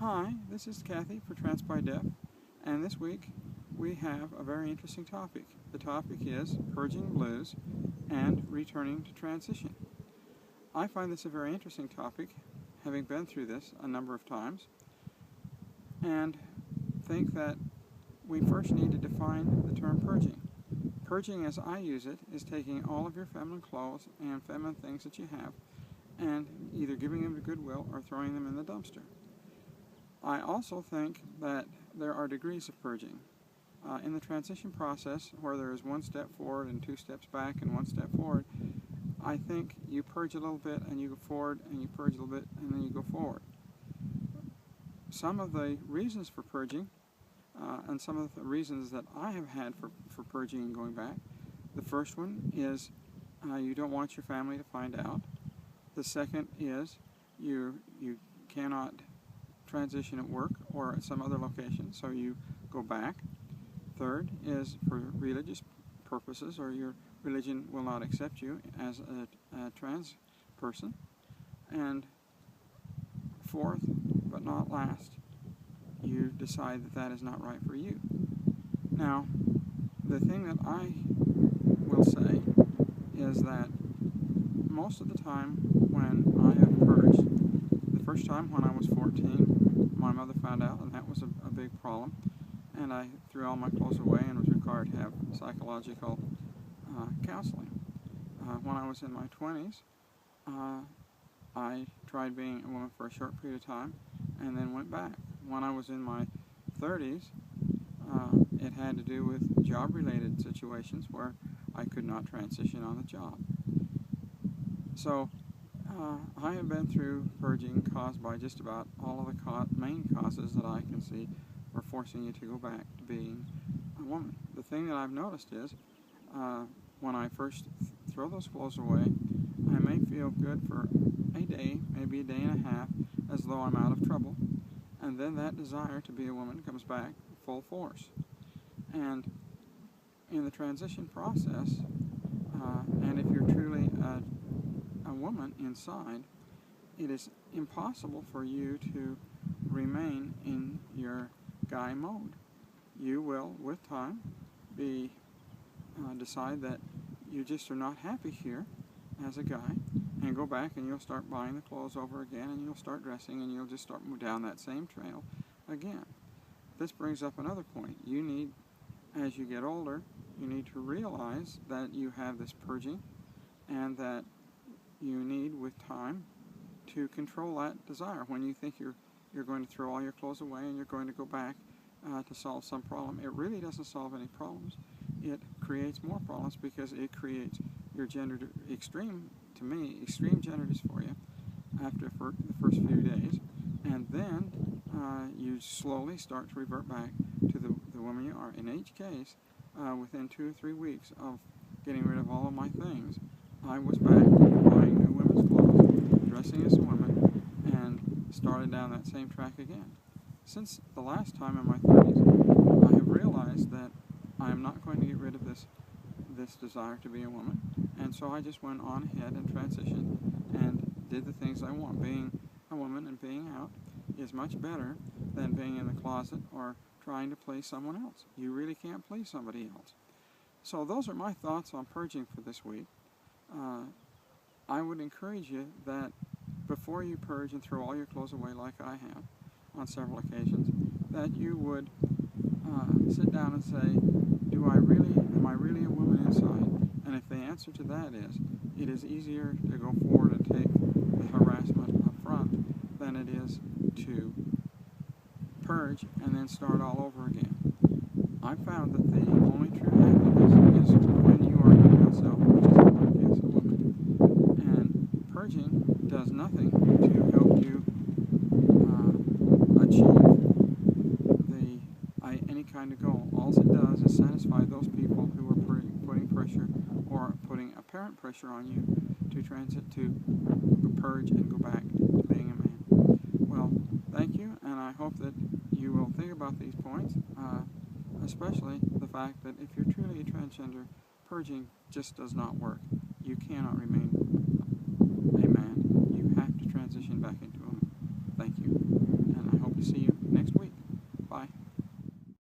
Hi, this is Cathy for TransByDef, and this week we have a very interesting topic. The topic is purging blues and returning to transition. I find this a very interesting topic, having been through this a number of times, and think that we first need to define the term purging. Purging, as I use it, is taking all of your feminine clothes and feminine things that you have and either giving them to Goodwill or throwing them in the dumpster. I also think that there are degrees of purging. In the transition process, where there is one step forward and two steps back and one step forward, I think you purge a little bit and you go forward, and you purge a little bit and then you go forward. Some of the reasons for purging, and some of the reasons that I have had for purging and going back, the first one is you don't want your family to find out. The second is you cannot transition at work or at some other location, so you go back. Third is for religious purposes, or your religion will not accept you as a trans person. And fourth, but not last, you decide that that is not right for you. Now, the thing that I will say is that most of the time when I have purged, the first time when I was 14, my mother found out, and that was a big problem, and I threw all my clothes away and was required to have psychological counseling. When I was in my 20s, I tried being a woman for a short period of time and then went back. When I was in my 30s, it had to do with job-related situations where I could not transition on the job. So I have been through purging caused by just about all of the main causes that I can see for forcing you to go back to being a woman. The thing that I've noticed is when I first throw those clothes away, I may feel good for a day, maybe a day and a half, as though I'm out of trouble, and then that desire to be a woman comes back full force. And in the transition process, and if you're truly a woman inside, it is impossible for you to remain in your guy mode. You will, with time, decide that you just are not happy here as a guy, and go back and you'll start buying the clothes over again, and you'll start dressing, and you'll just start down that same trail again. This brings up another point. You need, as you get older, you need to realize that you have this purging, and that you need, with time, to control that desire. When you think you're going to throw all your clothes away and you're going to go back to solve some problem, it really doesn't solve any problems. It creates more problems, because it creates your gender extreme gender dysphoria after the first few days, and then you slowly start to revert back to the woman you are. In each case, within 2 or 3 weeks of getting rid of all of my things, I was back buying new women's clothes, dressing as a woman, and started down that same track again. Since the last time in my 30s, I have realized that I am not going to get rid of this desire to be a woman, and so I just went on ahead and transitioned and did the things I want. Being a woman and being out is much better than being in the closet or trying to please someone else. You really can't please somebody else. So those are my thoughts on purging for this week. I would encourage you that before you purge and throw all your clothes away, like I have on several occasions, that you would sit down and say, am I really a woman inside? And if the answer to that is, it is easier to go forward and take the harassment up front than it is to purge and then start all over again. I found that the only true happiness is when you are your real self, which is in my case a woman. And purging does nothing to help you achieve any kind of goal. All it does is satisfy those people who are putting pressure or putting apparent pressure on you to purge and go back to being a man. Well, thank you, and I hope that you will think about these points, especially the fact that if you're truly a transgender, purging just does not work. You cannot remain a man. You have to transition back into